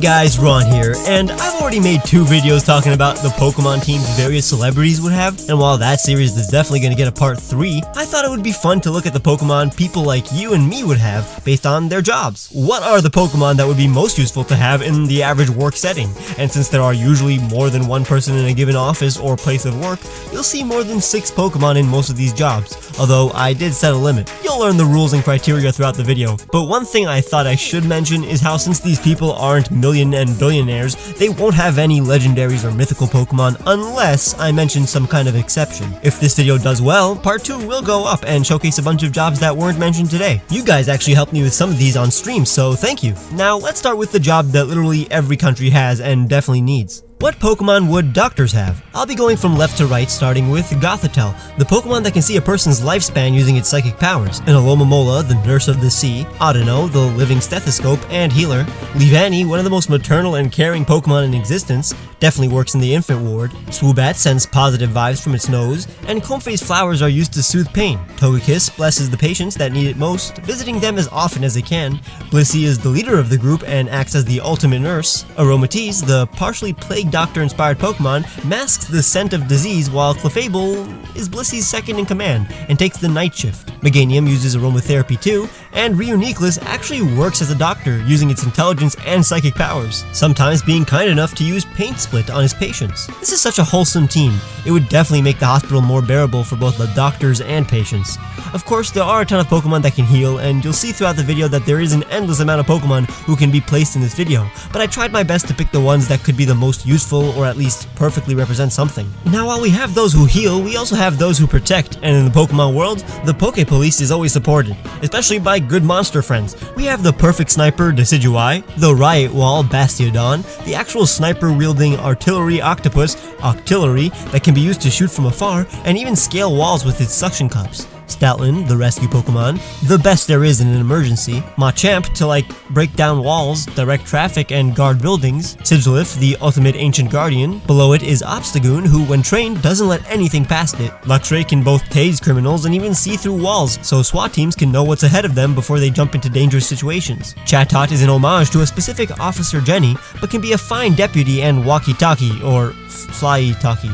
guys, Ron here, and I've already made 2 videos talking about the Pokemon teams various celebrities would have, and while that series is definitely going to get a part 3, I thought it would be fun to look at the Pokemon people like you and me would have based on their jobs. What are the Pokemon that would be most useful to have in the average work setting? And since there are usually more than one person in a given office or place of work, you'll see more than 6 Pokemon in most of these jobs, although I did set a limit. You'll learn the rules and criteria throughout the video, but one thing I thought I should mention is how since these people aren't million and billionaires, they won't have any legendaries or mythical Pokemon unless I mention some kind of exception. If this video does well, part 2 will go up and showcase a bunch of jobs that weren't mentioned today. You guys actually helped me with some of these on stream, so thank you. Now let's start with the job that literally every country has and definitely needs. What Pokemon would doctors have? I'll be going from left to right, starting with Gothitelle, the Pokemon that can see a person's lifespan using its psychic powers, and Alomomola, the nurse of the sea, Audino, the living stethoscope and healer, Leavanny, one of the most maternal and caring Pokemon in existence, definitely works in the infant ward, Swoobat sends positive vibes from its nose, and Comfey's flowers are used to soothe pain. Togekiss blesses the patients that need it most, visiting them as often as they can. Blissey is the leader of the group and acts as the ultimate nurse. Aromatisse, the partially plagued doctor-inspired Pokemon, masks the scent of disease, while Clefable is Blissey's second in command and takes the night shift. Meganium uses aromatherapy too, and Reuniclus actually works as a doctor, using its intelligence and psychic powers, sometimes being kind enough to use Paint Split on his patients. This is such a wholesome team. It would definitely make the hospital more bearable for both the doctors and patients. Of course, there are a ton of Pokemon that can heal, and you'll see throughout the video that there is an endless amount of Pokemon who can be placed in this video, but I tried my best to pick the ones that could be the most useful or at least perfectly represent something. Now, while we have those who heal, we also have those who protect, and in the Pokemon world, the Poke Police is always supported, especially by good monster friends. We have the perfect sniper Decidueye, the Riot Wall Bastiodon, the actual sniper-wielding artillery octopus Octillery that can be used to shoot from afar and even scale walls with its suction cups. Stoutland, the rescue Pokemon, the best there is in an emergency. Machamp to break down walls, direct traffic, and guard buildings. Sigilyph, the ultimate ancient guardian. Below it is Obstagoon, who when trained doesn't let anything past it. Luxray can both tase criminals and even see through walls, so SWAT teams can know what's ahead of them before they jump into dangerous situations. Chatot is an homage to a specific Officer Jenny, but can be a fine deputy and walkie-talkie, or fly-talkie.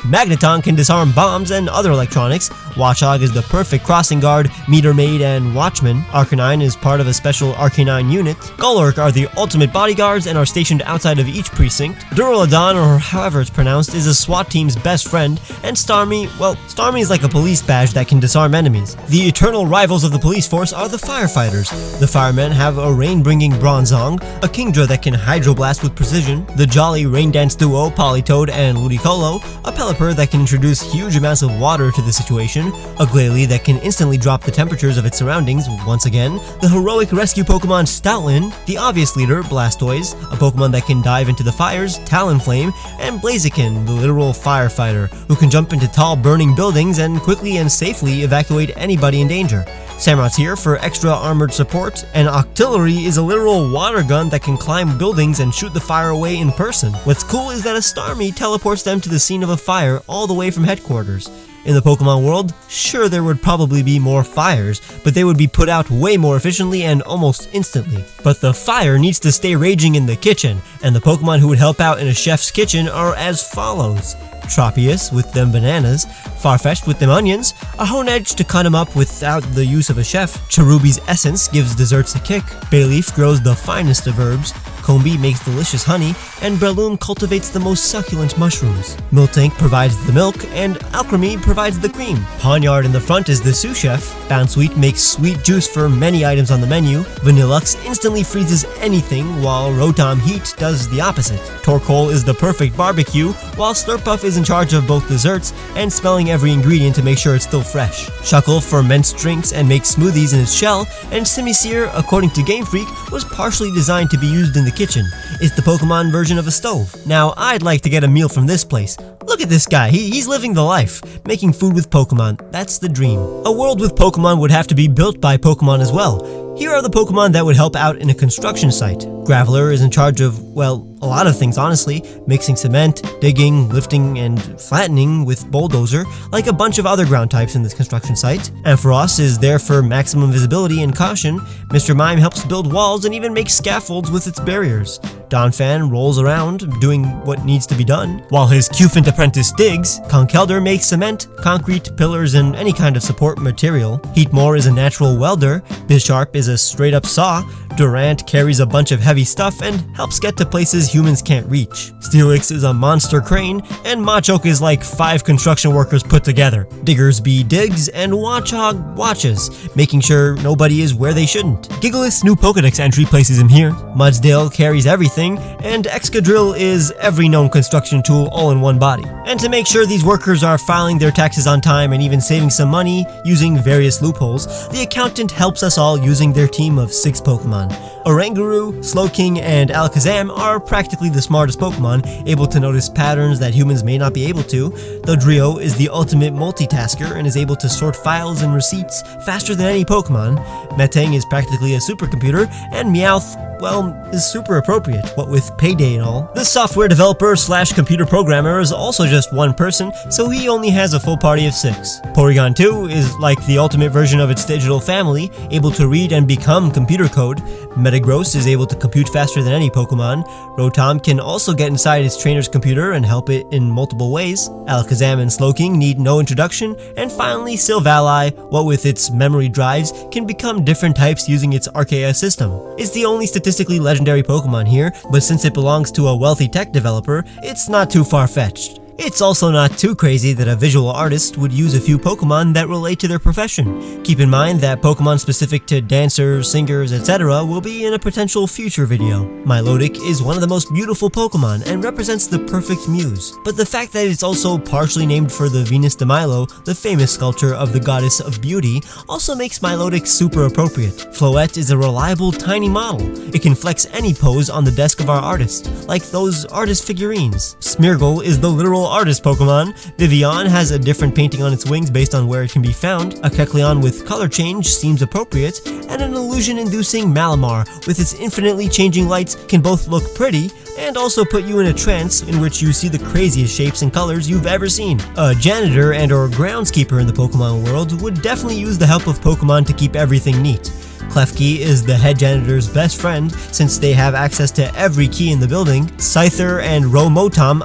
Magneton can disarm bombs and other electronics. Watchog is the perfect crossing guard, meter maid, and watchman. Arcanine is part of a special Arcanine unit. Golurk are the ultimate bodyguards and are stationed outside of each precinct. Duraludon, or however it's pronounced, is a SWAT team's best friend. And Starmie, well, Starmie is like a police badge that can disarm enemies. The eternal rivals of the police force are the Firefighters. The firemen have a rain-bringing Bronzong, a Kingdra that can hydroblast with precision, the jolly rain dance duo Politoed and Ludicolo, a Pelipper that can introduce huge amounts of water to the situation, a Glalie that can instantly drop the temperatures of its surroundings once again, the heroic rescue Pokemon Stoutland, the obvious leader Blastoise, a Pokemon that can dive into the fires, Talonflame, and Blaziken, the literal firefighter, who can jump into tall burning buildings and quickly and safely evacuate anybody in danger. Samurot's here for extra armored support, and Octillery is a literal water gun that can climb buildings and shoot the fire away in person. What's cool is that a Starmie teleports them to the scene of a fire all the way from headquarters. In the Pokemon world, sure there would probably be more fires, but they would be put out way more efficiently and almost instantly. But the fire needs to stay raging in the kitchen, and the Pokemon who would help out in a chef's kitchen are as follows. Tropius with them bananas, Farfetch'd with them onions, a Honedge to cut him up without the use of a chef, Cherubi's essence gives desserts a kick, Bayleaf grows the finest of herbs, Combi makes delicious honey, and Breloom cultivates the most succulent mushrooms. Miltank provides the milk, and Alchemy provides the cream. Pawniard in the front is the sous chef, Bounsweet makes sweet juice for many items on the menu, Vanillux instantly freezes anything, while Rotom Heat does the opposite. Torkoal is the perfect barbecue, while Slurpuff is in charge of both desserts and smelling every ingredient to make sure it's still fresh. Shuckle ferments drinks and makes smoothies in its shell, and Simisear, according to Game Freak, was partially designed to be used in the kitchen. It's the Pokemon version of a stove. Now, I'd like to get a meal from this place. Look at this guy, he's living the life. Making food with Pokemon, that's the dream. A world with Pokemon would have to be built by Pokemon as well. Here are the Pokemon that would help out in a construction site. Graveler is in charge of, well, a lot of things honestly, mixing cement, digging, lifting, and flattening with Bulldozer, like a bunch of other ground types in this construction site. Ampharos is there for maximum visibility and caution. Mr. Mime helps build walls and even make scaffolds with its barriers. Donphan rolls around, doing what needs to be done, while his Qfint apprentice digs. Conkelder makes cement, concrete, pillars, and any kind of support material. Heatmore is a natural welder. Bisharp is a straight-up saw. Durant carries a bunch of heavy stuff and helps get to places humans can't reach. Steelix is a monster crane, and Machok is like 5 construction workers put together. Diggersby digs, and Watchog watches, making sure nobody is where they shouldn't. Gigalith's new Pokedex entry places him here. Mudsdale carries everything, and Excadrill is every known construction tool all in one body. And to make sure these workers are filing their taxes on time and even saving some money using various loopholes, the accountant helps us all using their team of 6 Pokemon. Oranguru, Slowking, and Alakazam are practically the smartest Pokemon, able to notice patterns that humans may not be able to. Dodrio is the ultimate multitasker and is able to sort files and receipts faster than any Pokemon. Metang is practically a supercomputer, and Meowth, well, is super appropriate, what with Payday and all. The software developer / computer programmer is also just one person, so he only has a full party of 6. Porygon 2 is like the ultimate version of its digital family, able to read and become computer code. Metagross is able to compute faster than any Pokemon. Rotom can also get inside its trainer's computer and help it in multiple ways. Alakazam and Slowking need no introduction. And finally, Silvally, what with its memory drives, can become different types using its Archaea system. It's the only statistically legendary Pokemon here, but since it belongs to a wealthy tech developer, it's not too far-fetched. It's also not too crazy that a visual artist would use a few Pokemon that relate to their profession. Keep in mind that Pokemon specific to dancers, singers, etc. will be in a potential future video. Milotic is one of the most beautiful Pokemon and represents the perfect muse, but the fact that it's also partially named for the Venus de Milo, the famous sculpture of the goddess of beauty, also makes Milotic super appropriate. Floette is a reliable tiny model. It can flex any pose on the desk of our artist, like those artist figurines. Smeargle is the literal artist Pokemon. Vivian has a different painting on its wings based on where it can be found. A Kecleon with color change seems appropriate, and an illusion-inducing Malamar with its infinitely changing lights can both look pretty and also put you in a trance in which you see the craziest shapes and colors you've ever seen. A janitor and or groundskeeper in the Pokemon world would definitely use the help of Pokemon to keep everything neat. Klefki is the head janitor's best friend since they have access to every key in the building. Scyther and Morotom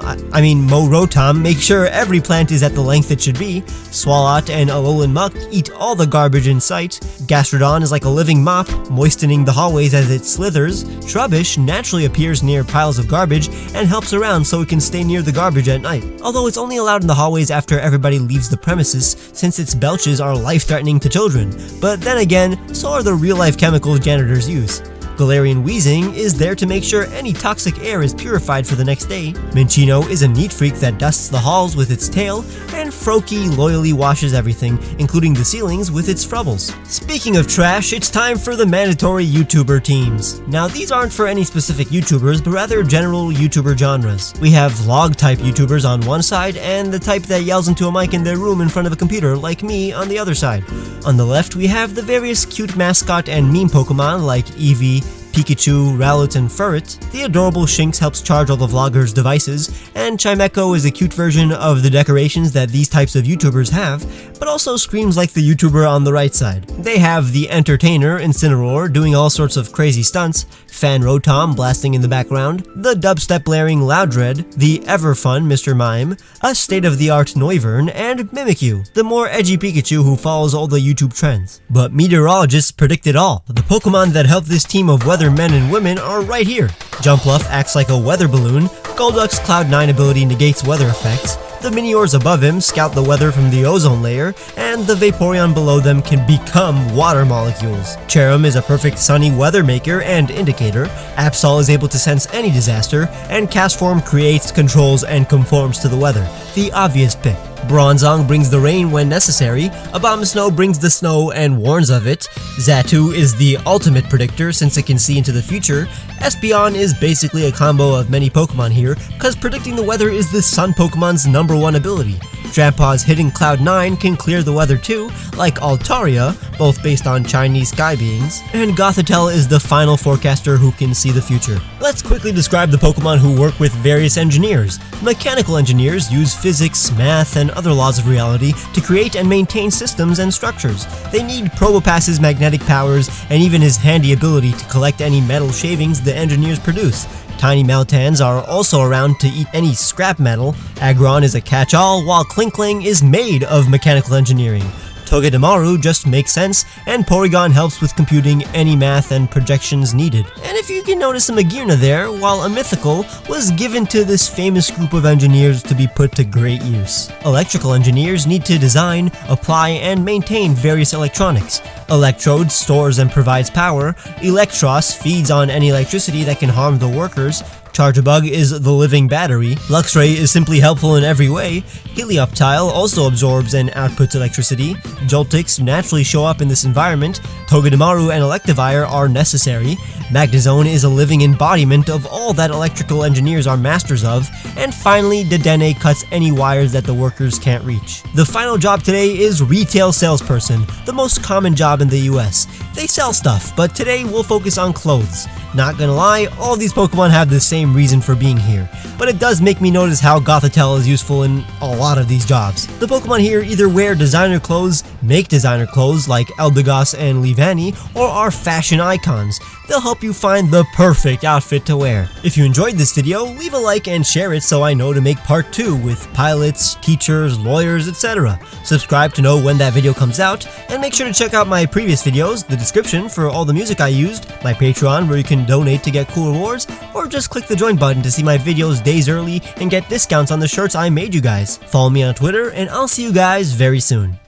make sure every plant is at the length it should be. Swalot and Alolan Muck eat all the garbage in sight. Gastrodon is like a living mop, moistening the hallways as it slithers. Trubbish naturally appears near piles of garbage and helps around so it can stay near the garbage at night. Although it's only allowed in the hallways after everybody leaves the premises since its belches are life-threatening to children. But then again, so are the real-life chemicals janitors use. Galarian Weezing is there to make sure any toxic air is purified for the next day. Minccino is a neat freak that dusts the halls with its tail, and Froakie loyally washes everything, including the ceilings, with its frubbles. Speaking of trash, it's time for the mandatory YouTuber teams. Now these aren't for any specific YouTubers, but rather general YouTuber genres. We have vlog-type YouTubers on one side, and the type that yells into a mic in their room in front of a computer, like me, on the other side. On the left, we have the various cute mascot and meme Pokemon like Eevee, Pikachu, Rowlet, and Furret. The adorable Shinx helps charge all the vloggers' devices, and Chimecho is a cute version of the decorations that these types of YouTubers have, but also screams like the YouTuber on the right side. They have the entertainer, Incineroar, doing all sorts of crazy stunts, Fan Rotom blasting in the background, the dubstep-blaring Loudred, the ever-fun Mr. Mime, a state-of-the-art Noivern, and Mimikyu, the more edgy Pikachu who follows all the YouTube trends. But meteorologists predict it all. The Pokemon that help this team of weather men and women are right here. Jumpluff acts like a weather balloon, Golduck's Cloud9 ability negates weather effects, the Miniors above him scout the weather from the ozone layer, and the Vaporeon below them can become water molecules. Cherim is a perfect sunny weather maker and indicator, Absol is able to sense any disaster, and Castform creates, controls, and conforms to the weather. The obvious pick. Bronzong brings the rain when necessary, Abomasnow brings the snow and warns of it, Xatu is the ultimate predictor since it can see into the future, Espeon is basically a combo of many Pokemon here, cause predicting the weather is the Sun Pokemon's #1 ability. Drampad's hidden Cloud9 can clear the weather too, like Altaria, both based on Chinese sky beings, and Gothitelle is the final forecaster who can see the future. Let's quickly describe the Pokemon who work with various engineers. Mechanical engineers use physics, math, and other laws of reality to create and maintain systems and structures. They need Probopass's magnetic powers and even his handy ability to collect any metal shavings the engineers produce. Tiny Meltans are also around to eat any scrap metal. Aggron is a catch-all, while Klinkling is made of mechanical engineering. Togedemaru just makes sense, and Porygon helps with computing any math and projections needed. And if you can notice a Magearna there, while a mythical was given to this famous group of engineers to be put to great use. Electrical engineers need to design, apply, and maintain various electronics. Electrode stores and provides power. Electros feeds on any electricity that can harm the workers. Charjabug is the living battery. Luxray is simply helpful in every way. Helioptile also absorbs and outputs electricity. Joltix naturally show up in this environment. Togedemaru and Electivire are necessary. Magnezone is a living embodiment of all that electrical engineers are masters of. And finally, Dedenne cuts any wires that the workers can't reach. The final job today is retail salesperson, the most common job in the US. They sell stuff, but today we'll focus on clothes. Not gonna lie, all these Pokemon have the same reason for being here, but it does make me notice how Gothitelle is useful in a lot of these jobs. The Pokemon here either wear designer clothes, make designer clothes like Eldegoss and Leavanny, or are fashion icons. They'll help you find the perfect outfit to wear. If you enjoyed this video, leave a like and share it so I know to make part 2 with pilots, teachers, lawyers, etc. Subscribe to know when that video comes out, and make sure to check out my previous videos, the description for all the music I used, my Patreon where you can donate to get cool rewards, or just click the join button to see my videos days early and get discounts on the shirts I made you guys. Follow me on Twitter, and I'll see you guys very soon.